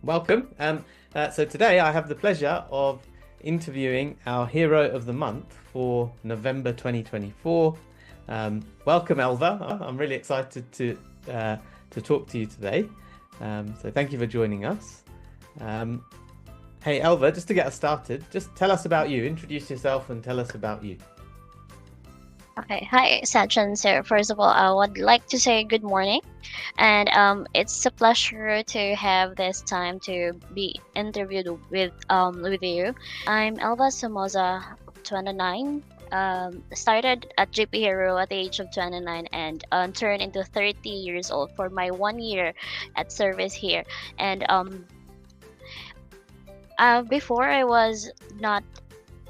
welcome. So today I have the pleasure of interviewing our hero of the month for November 2024. Welcome, Elva. I'm really excited to talk to you today. So thank you for joining us. Um, hey, Elva, just to get us started, just tell us about you. Introduce yourself and tell us about you. Okay, hi, Sachin. So first of all, I would like to say good morning, and it's a pleasure to have this time to be interviewed with you. I'm Elva Somoza, 29. Started at GP Hero at the age of 29 and turned into 30 years old for my 1 year at service here. And before not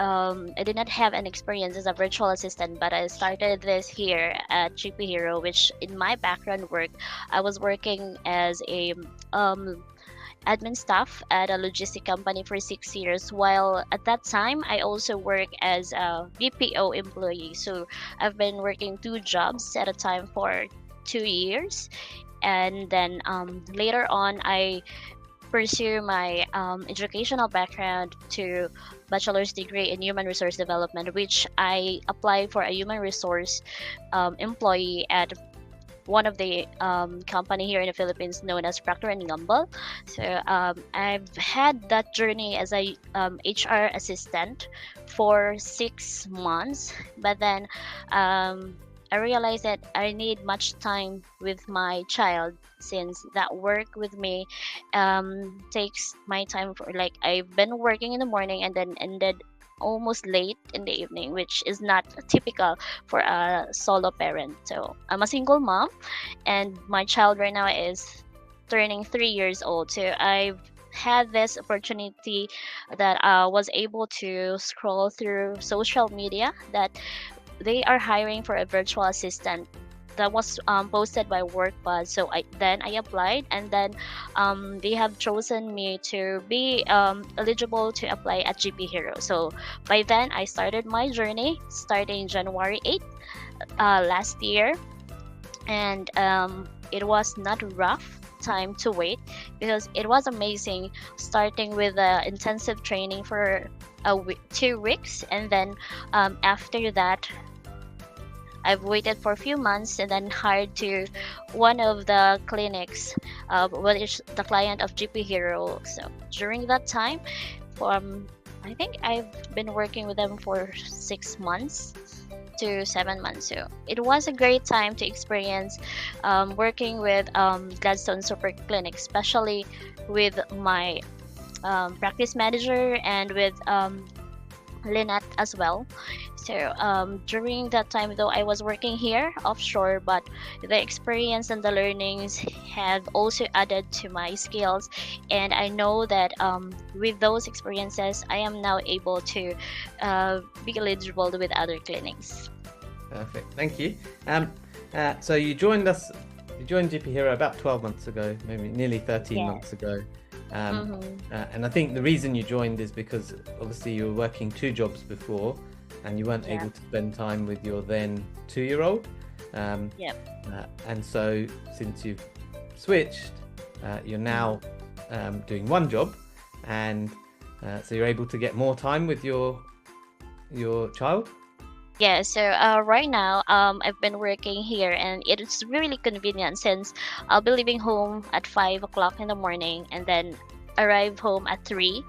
I did not have an experience as a virtual assistant, but I started this here at GP Hero, which in my background work, I was working as a admin staff at a logistic company for 6 years. While at that time, I also work as a BPO employee. So I've been working two jobs at a time for 2 years. And then later on, I pursue my educational background to bachelor's degree in human resource development, which I apply for a human resource employee at one of the company here in the Philippines known as Procter and Gamble. So I've had that journey as a HR assistant for 6 months, but then I realized that I need much time with my child since that work with me takes my time for like I've been working in the morning and then ended almost late in the evening, which is not typical for a solo parent. So I'm a single mom, and my child right now is turning 3 years old. So I've had this opportunity that I was able to scroll through social media that they are hiring for a virtual assistant that was posted by WorkBuzz. So I applied, and then they have chosen me to be eligible to apply at GP Hero. So by then I started my journey starting January 8th last year, and it was not rough time to wait because it was amazing starting with intensive training for 2 weeks, and then after that I've waited for a few months and then hired to one of the clinics, which is the client of GP Hero. So during that time, from I think I've been working with them for 6 months to 7 months. So it was a great time to experience working with Gladstone Super Clinic, especially with my practice manager and with Lynette as well. So during that time, though I was working here offshore, but the experience and the learnings have also added to my skills, and I know that with those experiences, I am now able to be eligible with other clinics. Perfect. Thank you. So you joined us. You joined GP Hero about 12 months ago, maybe nearly 13 Yeah. months ago. Mm-hmm. And I think the reason you joined is because obviously you were working two jobs before and you weren't Yeah. able to spend time with your then 2-year-old. Um, Yep. and so since you've switched, you're Mm-hmm. now doing one job, and so you're able to get more time with your child. Yeah, so right now, I've been working here, and it's really convenient since I'll be leaving home at 5 o'clock in the morning, and then arrive home at 3.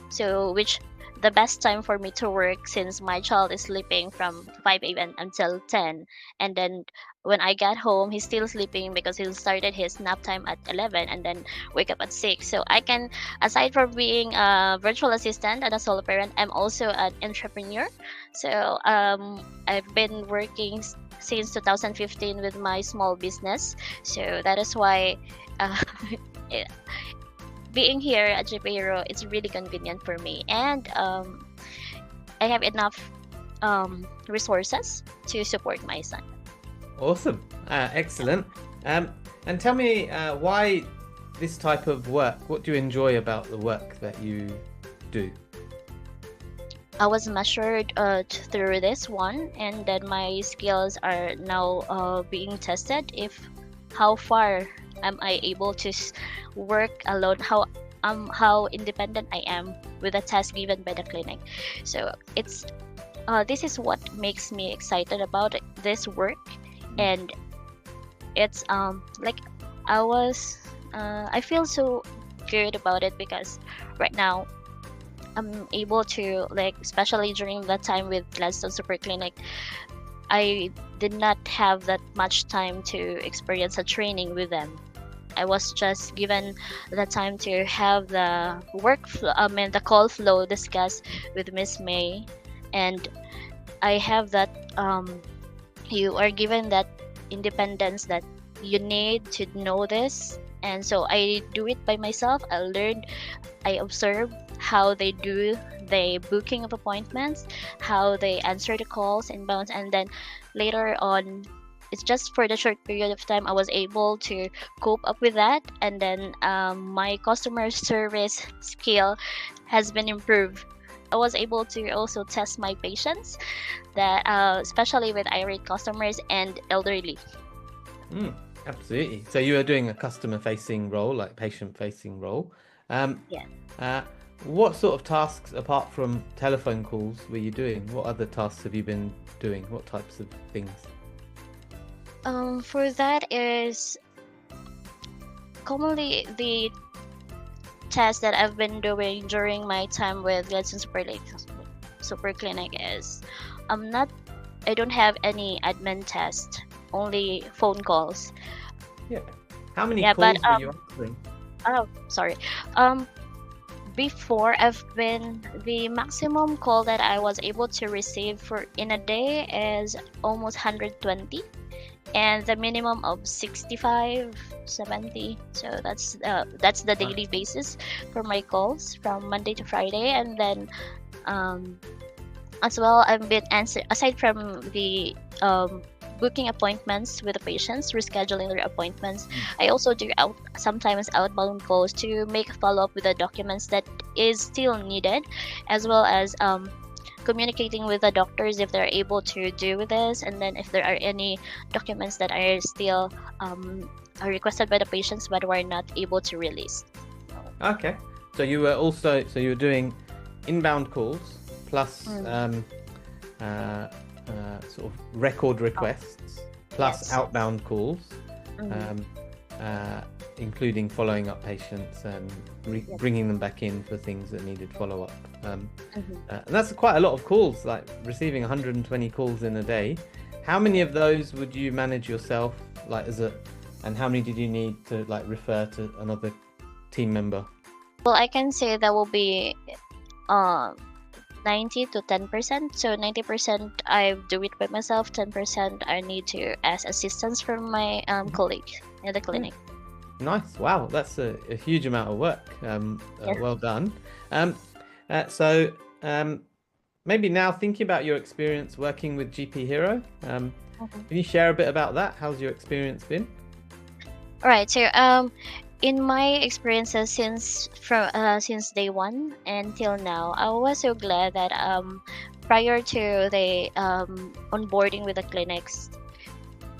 So, which the best time for me to work since my child is sleeping from 5 a.m. until 10, and then when I get home, he's still sleeping because he started his nap time at 11, and then wake up at 6. So I can, aside from being a virtual assistant and a solo parent, I'm also an entrepreneur. So I've been working since 2015 with my small business. So that is why uh, it- being here at Hero, it's really convenient for me. And I have enough resources to support my son. Awesome. Excellent. Um, and tell me why this type of work. What do you enjoy about the work that you do? I was measured through this one, and then my skills are now being tested. If how far am I able to work alone? How how independent I am with the task given by the clinic. So it's this is what makes me excited about this work, and it's like I feel so good about it because right now I'm able to, like, especially during that time with Gladstone Super Clinic, I did not have that much time to experience a training with them. I was just given the time to have the workflow, I mean the call flow discussed with Miss May, and I have that you are given that independence that you need to know this, and so I do it by myself. I learned, I observe how they do the booking of appointments, how they answer the calls inbounds, and then later on, it's just for the short period of time I was able to cope up with that, and then my customer service skill has been improved. I was able to also test my patients, that especially with irate customers and elderly. Absolutely. So you were doing a customer-facing role, like patient-facing role. Yeah. What sort of tasks, apart from telephone calls, were you doing? What other tasks have you been doing? What types of things? For that is commonly the test that I've been doing during my time with Gladstone Super Clinic is I don't have any admin test, only phone calls. Yeah. How many Yeah, calls but were you answering? oh, sorry. Before, I've been the maximum call that I was able to receive for in a day is almost 120, and the minimum of 65, 70. So that's the daily basis for my calls from Monday to Friday, and then as well I've been aside from the booking appointments with the patients, rescheduling their appointments. I also do sometimes outbound calls to make a follow-up with the documents that is still needed, as well as communicating with the doctors if they're able to do this, and then if there are any documents that are still are requested by the patients but were not able to release. Okay. So you were doing inbound calls plus sort of record requests, plus Yes. outbound calls, including following up patients and bringing them back in for things that needed follow-up. And that's quite a lot of calls, like receiving 120 calls in a day. How many of those would you manage yourself, like and how many did you need to like refer to another team member? Well, I can say that will be 90 to 10%. So 90% I do it by myself, 10% I need to ask assistance from my colleague in the clinic. Nice. Wow, that's a huge amount of work. Well done. So maybe now thinking about your experience working with GP Hero, can you share a bit about that? How's your experience been? All right. So in my experiences since day one until now, I was so glad that prior to the onboarding with the clinics,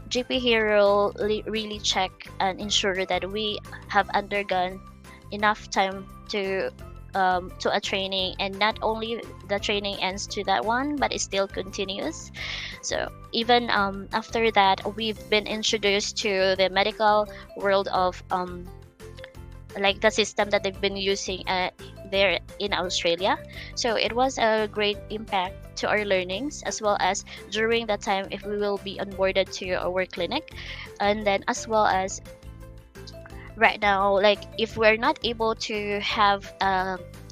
GP Hero really check and ensure that we have undergone enough time to a training, and not only the training ends to that one, but it still continues. So even after that, we've been introduced to the medical world of like the system that they've been using there in Australia. So it was a great impact to our learnings, as well as during that time if we will be onboarded to our clinic, and then as well as right now, like if we're not able to have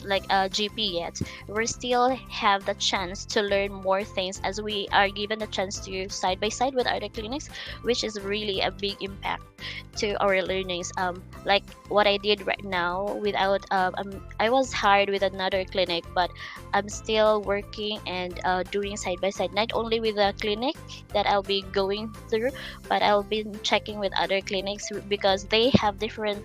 like a GP yet, we still have the chance to learn more things as we are given the chance to side by side with other clinics, which is really a big impact to our learnings. Like what I did right now without I was hired with another clinic, but I'm still working and doing side by side, not only with the clinic that I'll be going through, but I'll be checking with other clinics because they have different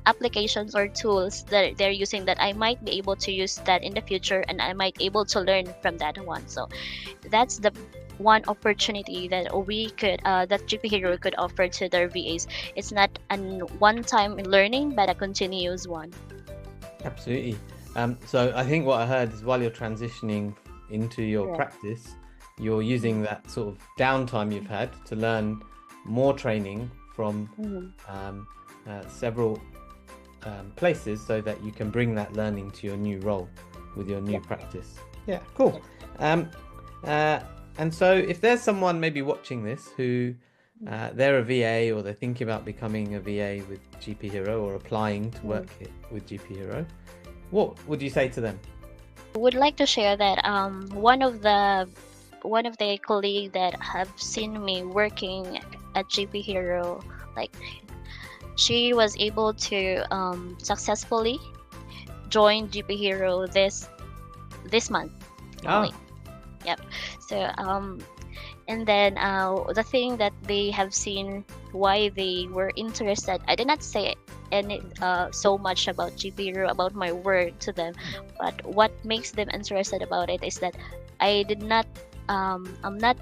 applications or tools that they're using that I might be able to use that in the future, and I might able to learn from that one. So that's the one opportunity that we could that GP Hero could offer to their VAs. It's not a one-time learning, but a continuous one. Absolutely. So I think what I heard is while you're transitioning into your Correct. practice, you're using that sort of downtime you've had to learn more training from Mm-hmm. um, several places so that you can bring that learning to your new role with your new Yep. practice. Yeah, cool. Yep. Um, uh, and so if there's someone maybe watching this who they're a VA or they're thinking about becoming a VA with GP Hero or applying to Mm-hmm. work with GP Hero, what would you say to them? Would like to share that one of the colleague that have seen me working at GP Hero, like she was able to successfully join GP Hero this month only. Ah, Yep. So and then the thing that they have seen why they were interested, I did not say any so much about GP Hero about my work to them, but what makes them interested about it is that I did not I'm not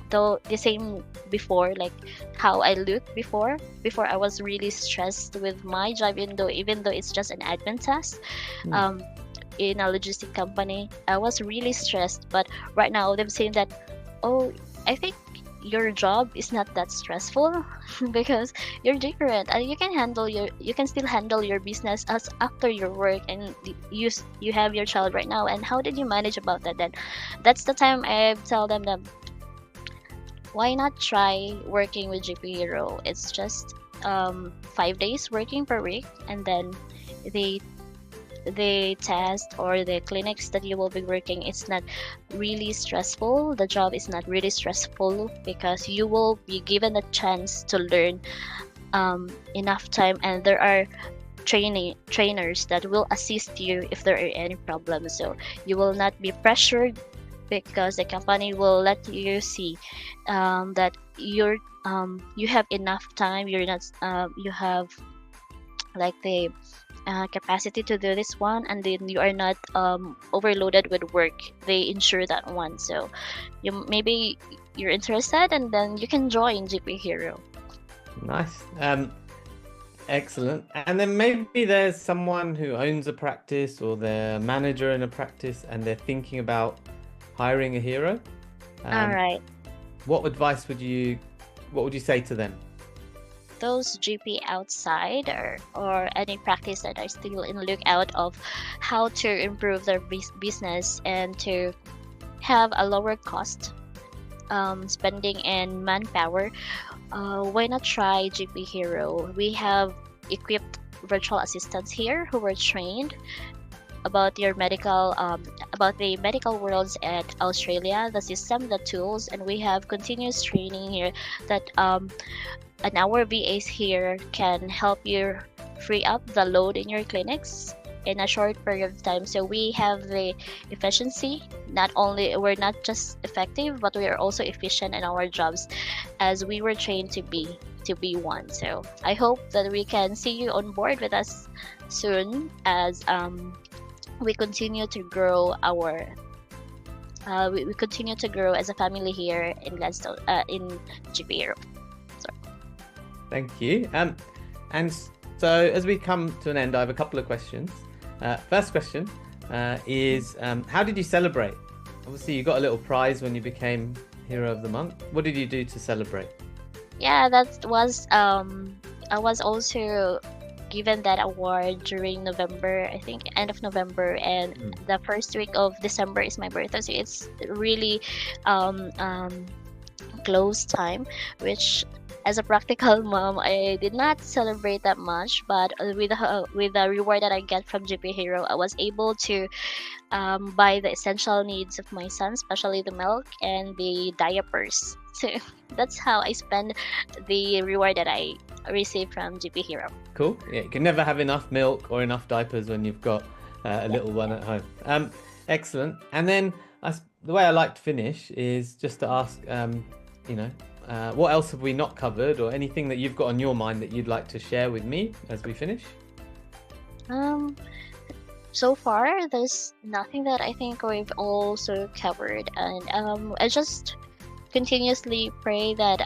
the same before, like how I looked before I was really stressed with my job, even though it's just an admin task hmm. um in a logistic company. I was really stressed, but right now they've saying that, oh, I think your job is not that stressful because you're different and you can still handle your business as after your work, and you have your child right now, and how did you manage about that? Then that's the time I tell them that why not try working with GP Hero. It's just 5 days working per week, and then they the test or the clinics that you will be working, it's not really stressful. The job is not really stressful because you will be given a chance to learn enough time, and there are trainers that will assist you if there are any problems, so you will not be pressured because the company will let you see that you have enough time. You're not you have like the capacity to do this one, and then you are not overloaded with work. They ensure that one, so maybe you're interested, and then you can join GP Hero. Nice. Excellent. And then maybe there's someone who owns a practice or they're a manager in a practice and they're thinking about hiring a hero. All Um, right, what advice what would you say to them? those GP outside or any practice that are still in lookout of how to improve their business and to have a lower cost spending and manpower, why not try GP Hero? We have equipped virtual assistants here who were trained about about the medical worlds at Australia, the system, the tools, and we have continuous training here that and our VAs here can help you free up the load in your clinics in a short period of time. So we have the efficiency. Not only we're not just effective, but we are also efficient in our jobs as we were trained to be one. So I hope that we can see you on board with us soon as we continue to grow our we continue to grow as a family here in Gladstone in GP Europe. Thank you. And so as we come to an end, I have a couple of questions. First question is how did you celebrate? Obviously, you got a little prize when you became Hero of the Month. What did you do to celebrate? Yeah, that was I was also given that award during November, I think end of November, and the first week of December is my birthday, so it's really um, um, close time, which as a practical mom, I did not celebrate that much, but with the reward that I get from GP Hero, I was able to buy the essential needs of my son, especially the milk and the diapers. So that's how I spend the reward that I received from GP Hero. Cool. Yeah, you can never have enough milk or enough diapers when you've got a little one at home. Excellent. And then the way I like to finish is just to ask, what else have we not covered, or anything that you've got on your mind that you'd like to share with me as we finish? So far, there's nothing that I think we've also covered, and I just continuously pray that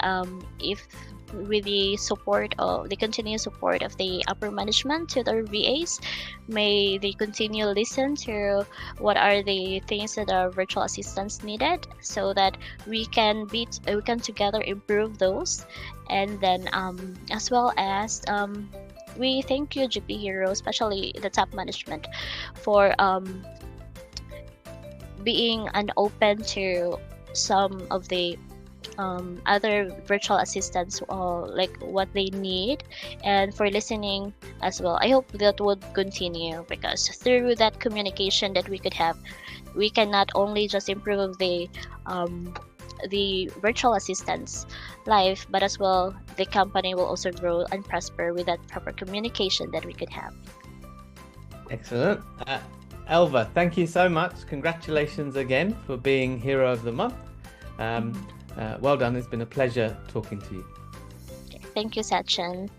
if with the support of the continued support of the upper management to their VAs, may they continue listen to what are the things that our virtual assistants needed, so that we can together improve those. And then as well as we thank you, GP Hero, especially the top management, for being open to some of the other virtual assistants, like what they need, and for listening as well. I hope that would continue, because through that communication that we could have, we can not only just improve the virtual assistants life, but as well the company will also grow and prosper with that proper communication that we could have. Excellent. Elva, thank you so much. Congratulations again for being Hero of the Month. Well done. It's been a pleasure talking to you. Thank you, Sachin.